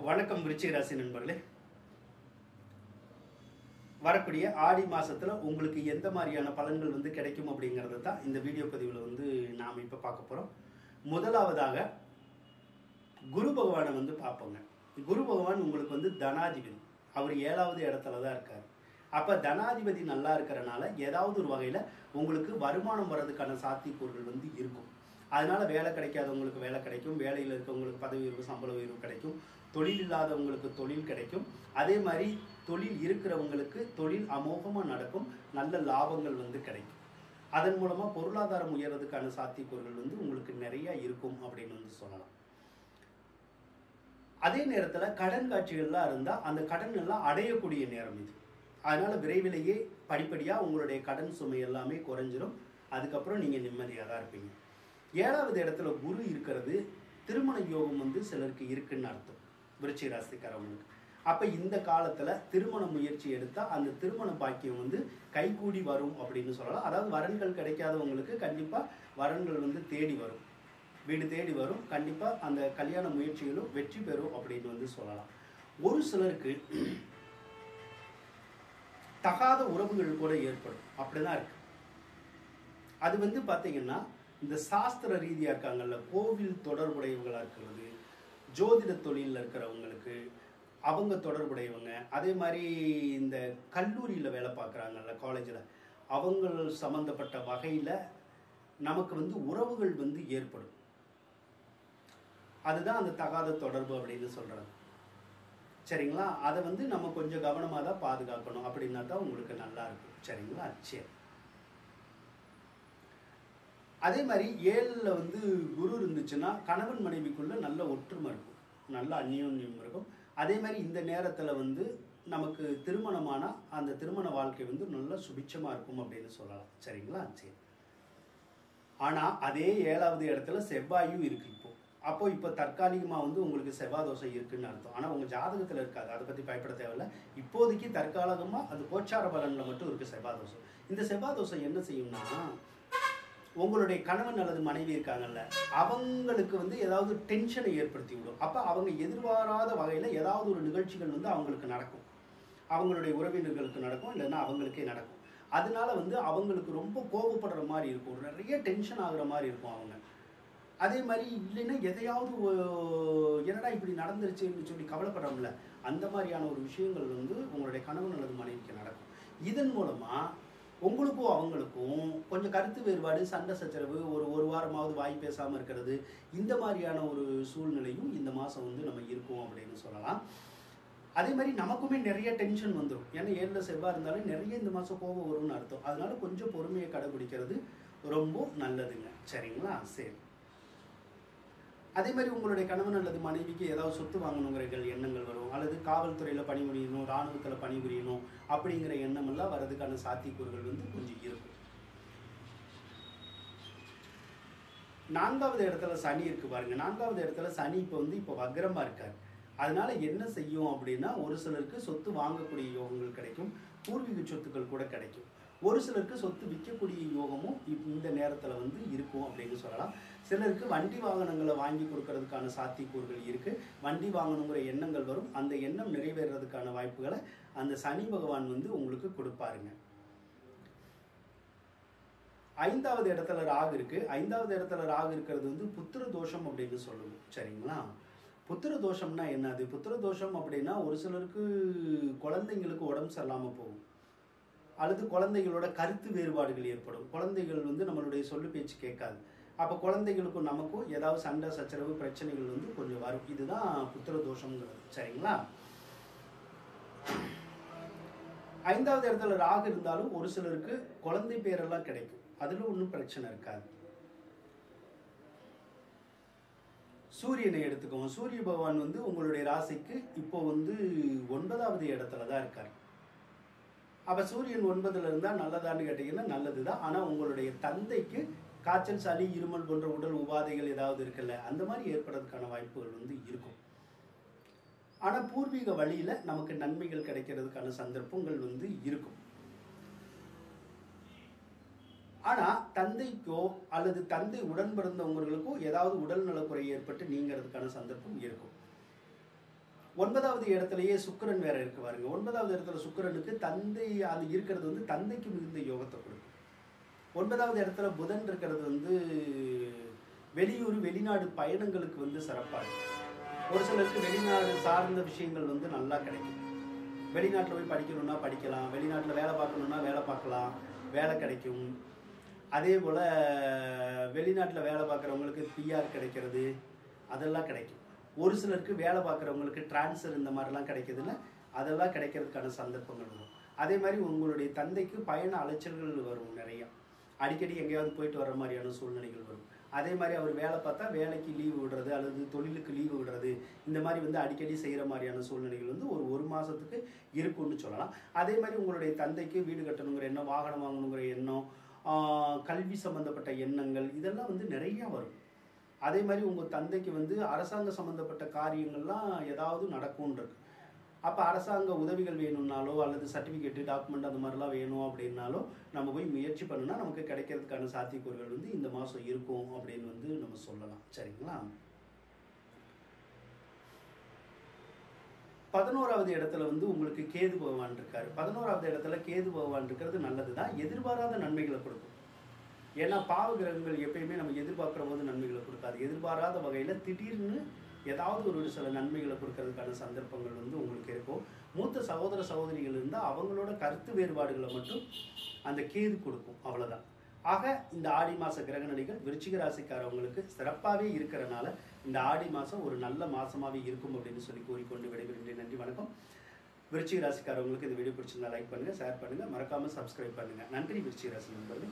வணக்கம் விருச்சிக ராசி நண்பர்களே. வரக்கூடிய ஆடி மாசத்துல உங்களுக்கு எந்த மாதிரியான பலன்கள் கிடைக்கும் அப்படிங்கறது தான் இந்த வீடியோ பதிவில் நாம இப்ப பார்க்க போறோம். முதலாவதாக குரு பகவானை பார்ப்போங்க. குரு பகவான் உங்களுக்கு தனாதிபதி. அவர் 7வது இடத்துல தான் இருக்காரு. அப்ப தனாதிபதி நல்லா இருக்கிறனால ஏதாவது ஒரு வகையில உங்களுக்கு வருமானம் வர்றதுக்கான சாத்தியக்கூறுகள் இருக்கும். அதனால வேலை கிடைக்காதவங்களுக்கு வேலை கிடைக்கும், வேலையில் இருக்கவங்களுக்கு பதவி உயர்வு சம்பள உயர்வு கிடைக்கும், தொழில் இல்லாதவங்களுக்கு தொழில் கிடைக்கும். அதே மாதிரி தொழில் இருக்கிறவங்களுக்கு தொழில் அமோகமாக நடக்கும், நல்ல லாபங்கள் கிடைக்கும். அதன் மூலமா பொருளாதாரம் உயர்றதுக்கான சாத்தியக்கூறுகள் உங்களுக்கு நிறைய இருக்கும் அப்படின்னு சொல்லலாம். அதே நேரத்தில் கடன் காட்சிகள்லாம் இருந்தால் அந்த கடன் எல்லாம் அடையக்கூடிய நேரம் இது. அதனால விரைவிலேயே படிப்படியாக உங்களுடைய கடன் சுமை எல்லாமே குறைஞ்சிரும். அதுக்கப்புறம் நீங்கள் நிம்மதியாக தான் இருப்பீங்க. 7வது இடத்துல குரு இருக்கிறது திருமண யோகம் சிலருக்கு இருக்குன்னு அர்த்தம், விருச்சிக ராசிக்காரவங்களுக்கு. அப்ப இந்த காலத்துல திருமண முயற்சி எடுத்தா அந்த திருமண பாக்கியம் கைகூடி வரும் அப்படின்னு சொல்லலாம். அதாவது வரன்கள் கிடைக்காதவங்களுக்கு கண்டிப்பா வரன்கள் தேடி வரும், வீடு தேடி வரும். கண்டிப்பா அந்த கல்யாண முயற்சிகளும் வெற்றி பெறும் அப்படின்னு சொல்லலாம். ஒரு சிலருக்கு தகாத உறவுகள் கூட ஏற்படும், அப்படிதான் இருக்கு. அது பாத்தீங்கன்னா இந்த சாஸ்திர ரீதியா இருக்காங்கல்ல, கோவில் தொடர்புடையவங்களா இருக்கிறது, ஜோதிட தொழிலில் இருக்கிறவங்களுக்கு அவங்க தொடர்புடையவங்க, அதே மாதிரி இந்த கல்லூரியில் வேலை பார்க்குறாங்கல்ல, காலேஜில், அவங்க சம்மந்தப்பட்ட வகையில் நமக்கு உறவுகள் ஏற்படும். அதுதான் அந்த தகாத தொடர்பு அப்படின்னு சொல்கிறது. சரிங்களா? அதை நம்ம கொஞ்சம் கவனமாக தான் பாதுகாக்கணும். அப்படின்னா தான் உங்களுக்கு நல்லா இருக்கும். சரிங்களா? சரி. அதே மாதிரி 7ல் குரு இருந்துச்சுன்னா கணவன் மனைவிக்குள்ள நல்ல ஒற்றுமை இருக்கும், நல்ல அந்யோன்யம் இருக்கும். அதே மாதிரி இந்த நேரத்தில் நமக்கு திருமணமான அந்த திருமண வாழ்க்கை நல்ல சுபிட்சமாக இருக்கும் அப்படின்னு சொல்லலாம். சரிங்களா? சரி. ஆனால் அதே 7வது இடத்துல செவ்வாயும் இருக்கு இப்போ தற்காலிகமாக உங்களுக்கு செவ்வாய் தோசை இருக்குன்னு அர்த்தம். ஆனால் உங்கள் ஜாதகத்தில் இருக்காது, அதை பற்றி பயப்பட தேவையில்லை. இப்போதைக்கு தற்காலிகமாக அது கோச்சார பலனில் மட்டும் இருக்குது செவ்வாய் தோசை. இந்த செவ்வாய் தோசை என்ன செய்யும்னா, உங்களுடைய கணவன் அல்லது மனைவி இருக்காங்கல்ல, அவங்களுக்கு ஏதாவது டென்ஷனை ஏற்படுத்தி விடும். அப்போ அவங்க எதிர்பாராத வகையில் ஏதாவது ஒரு நிகழ்ச்சிகள் அவங்களுக்கு நடக்கும், அவங்களுடைய உறவினர்களுக்கு நடக்கும், இல்லைன்னா அவங்களுக்கே நடக்கும். அதனால அவங்களுக்கு ரொம்ப கோபப்படுற மாதிரி இருக்கும், நிறைய டென்ஷன் ஆகுற மாதிரி இருக்கும் அவங்க. அதே மாதிரி இல்லைன்னா எதையாவது என்னடா இப்படி நடந்துருச்சுன்னு சொல்லி கவலைப்படுறோம்ல, அந்த மாதிரியான ஒரு விஷயங்கள் உங்களுடைய கணவன் அல்லது மனைவிக்கு நடக்கும். இதன் மூலமாக உங்களுக்கும் அவங்களுக்கும் கொஞ்சம் கருத்து வேறுபாடு, சண்டை சச்சரவு, ஒரு வாரமாவது வாய் பேசாமல் இருக்கிறது, இந்த மாதிரியான ஒரு சூழ்நிலையும் இந்த மாதம் நம்ம இருக்கும் அப்படின்னு சொல்லலாம். அதே மாதிரி நமக்குமே நிறைய டென்ஷன் வந்துடும். ஏன்னா 7ல் செவ்வாய் இருந்தாலும் நிறைய இந்த மாதம் கோபம் வரும்னு அர்த்தம். அதனால கொஞ்சம் பொறுமையை கடைபிடிக்கிறது ரொம்ப நல்லதுங்க. சரிங்களா? சரி. அதே மாதிரி உங்களுடைய கணவன் அல்லது மனைவிக்கு ஏதாவது சொத்து வாங்கணுங்கிற எண்ணங்கள் வரும், அல்லது காவல்துறையில் பணிபுரியணும், இராணுவத்தில் பணிபுரியணும் அப்படிங்கிற எண்ணம் எல்லாம் வர்றதுக்கான சாத்தியக்கூறுகள் கொஞ்சம் இருக்கும். 4வது இடத்துல சனி இருக்கு பாருங்க. 4வது இடத்துல சனி இப்போ வக்ரமா இருக்காரு. அதனால என்ன செய்யும் அப்படின்னா, ஒரு சிலருக்கு சொத்து வாங்கக்கூடிய யோகங்கள் கிடைக்கும், பூர்வீக சொத்துக்கள் கூட கிடைக்கும். ஒரு சிலருக்கு சொத்து விற்கக்கூடிய யோகமும் இந்த நேரத்தில் இருக்கும் அப்படின்னு சொல்லலாம். சிலருக்கு வண்டி வாகனங்களை வாங்கி கொடுக்கறதுக்கான சாத்தியக்கூறுகள் இருக்குது. வண்டி வாங்கணுங்கிற எண்ணங்கள் வரும், அந்த எண்ணம் நிறைவேறதுக்கான வாய்ப்புகளை அந்த சனி பகவான் உங்களுக்கு கொடுப்பாருங்க. 5வது இடத்துல ராகு இருக்கு. 5வது இடத்துல ராகு இருக்கிறது புத்திர தோஷம் அப்படின்னு சொல்லுவோம். சரிங்களா? புத்திர தோஷம்னா என்னது? புத்திர தோஷம் அப்படின்னா ஒரு சிலருக்கு குழந்தைங்களுக்கு உடம்பு சரியில்லாமல் போகும், அல்லது குழந்தைகளோட கருத்து வேறுபாடுகள் ஏற்படும். குழந்தைகள் நம்மளுடைய சொல்லு பேச்சு கேட்காது. அப்போ குழந்தைகளுக்கும் நமக்கும் ஏதாவது சண்டை சச்சரவு பிரச்சனைகள் கொஞ்சம் வரும். இதுதான் புத்திர தோஷம்ங்கிறது. சரிங்களா? 5வது இடத்துல ராகு இருந்தாலும் ஒரு சிலருக்கு குழந்தை பேரெல்லாம் கிடைக்கும், அதுல ஒன்றும் பிரச்சனை இருக்காது. சூரியனை எடுத்துக்கோங்க. சூரிய பகவான் உங்களுடைய ராசிக்கு இப்போ 9வது இடத்துல தான் இருக்காரு. அப்போ சூரியன் 9ல் இருந்தால் நல்லதான்னு கேட்டிங்கன்னா நல்லது தான். ஆனால் உங்களுடைய தந்தைக்கு காய்ச்சல், சளி, இருமல் போன்ற உடல் உபாதைகள் ஏதாவது இருக்குல்ல, அந்த மாதிரி ஏற்படுறதுக்கான வாய்ப்புகள் இருக்கும். ஆனால் பூர்வீக வழியில் நமக்கு நன்மைகள் கிடைக்கிறதுக்கான சந்தர்ப்பங்கள் இருக்கும். ஆனால் தந்தைக்கோ அல்லது தந்தை உடன் பிறந்தவங்களுக்கோ ஏதாவது உடல் நலக்குறை ஏற்பட்டு நீங்கிறதுக்கான சந்தர்ப்பம் இருக்கும். 9வது இடத்துலயே சுக்கிரன் வேற இருக்கு பாருங்க. 9வது இடத்துல சுக்கிரனுக்கு தந்தை அது இருக்கிறது வந்து தந்தைக்கு மிகுந்த யோகத்தை கொடுக்கும். 9வது இடத்துல புதன் இருக்கிறது வந்து வெளியூர் வெளிநாடு பயணங்களுக்கு வந்து சிறப்பாக இருக்கும். ஒரு சிலருக்கு வெளிநாடு சார்ந்த விஷயங்கள் வந்து நல்லா கிடைக்கும். வெளிநாட்டில் போய் படிக்கணும்னா படிக்கலாம், வெளிநாட்டில் வேலை பார்க்கணுன்னா வேலை பார்க்கலாம், வேலை கிடைக்கும். அதே போல் வெளிநாட்டில் வேலை பார்க்குறவங்களுக்கு பிஆர் கிடைக்கிறது அதெல்லாம் கிடைக்கும். ஒரு சிலருக்கு வேலை பார்க்குறவங்களுக்கு டிரான்ஸ்ஃபர் இந்த மாதிரிலாம் கிடைக்குதுன்னா அதெல்லாம் கிடைக்கிறதுக்கான சந்தர்ப்பங்கள் வரும். அதே மாதிரி உங்களுடைய தந்தைக்கு பயண அலைச்சல்கள் வரும் நிறையா. அடிக்கடி எங்கேயாவது போயிட்டு வர்ற மாதிரியான சூழ்நிலைகள் வரும். அதே மாதிரி அவர் வேலை பார்த்தா வேலைக்கு லீவு விடுறது அல்லது தொழிலுக்கு லீவு விடுறது இந்த மாதிரி வந்து அடிக்கடி செய்கிற மாதிரியான சூழ்நிலைகள் வந்து ஒரு மாதத்துக்கு இருக்குன்னு சொல்லலாம். அதே மாதிரி உங்களுடைய தந்தைக்கு வீடு கட்டணுங்கிற எண்ணம், வாகனம் வாங்கணுங்கிற எண்ணம், கல்வி சம்மந்தப்பட்ட எண்ணங்கள் இதெல்லாம் வந்து நிறையா வரும். அதே மாதிரி உங்கள் தந்தைக்கு வந்து அரசாங்க சம்மந்தப்பட்ட காரியங்கள்லாம் ஏதாவது நடக்கும்ன்றது. அப்போ அரசாங்க உதவிகள் வேணும்னாலோ அல்லது சர்டிஃபிகேட்டு டாக்குமெண்ட் அந்த மாதிரிலாம் வேணும் அப்படின்னாலோ நம்ம போய் முயற்சி பண்ணுனா நமக்கு கிடைக்கிறதுக்கான சாத்தியக்கூறுகள் வந்து இந்த மாதம் இருக்கும் அப்படின்னு வந்து நம்ம சொல்லலாம். சரிங்களா? 11வது இடத்துல வந்து உங்களுக்கு கேது பகவான் இருக்காரு. 11வது இடத்துல கேது பகவான் இருக்கிறது நல்லது தான், எதிர்பாராத நன்மைகளை கொடுக்கும். ஏன்னா பாவ கிரகங்கள் எப்பயுமே நம்ம எதிர்பார்க்குற போது நன்மைகளை கொடுக்காது. எதிர்பாராத வகையில் திடீர்னு ஏதாவது ஒரு சில நன்மைகளை கொடுக்கறதுக்கான சந்தர்ப்பங்கள் வந்து உங்களுக்கு இருக்கும். மூத்த சகோதர சகோதரிகள் இருந்தால் அவங்களோட கருத்து வேறுபாடுகளை மட்டும் அந்த கேது கொடுக்கும், அவ்வளோதான். ஆக இந்த ஆடி மாத கிரகநிலைகள் விருச்சிக ராசிக்காரவங்களுக்கு சிறப்பாகவே இருக்கிறனால இந்த ஆடி மாதம் ஒரு நல்ல மாதமாகவே இருக்கும் அப்படின்னு சொல்லி கூறிக்கொண்டு விடைபெறுகின்றேன். நன்றி, வணக்கம். விருச்சிக ராசிக்காரவங்களுக்கு இந்த வீடியோ பிடிச்சிருந்தா லைக் பண்ணுங்கள், ஷேர் பண்ணுங்கள், மறக்காமல் சப்ஸ்கிரைப் பண்ணுங்கள். நன்றி விருச்சிக ராசி நண்பர்களே.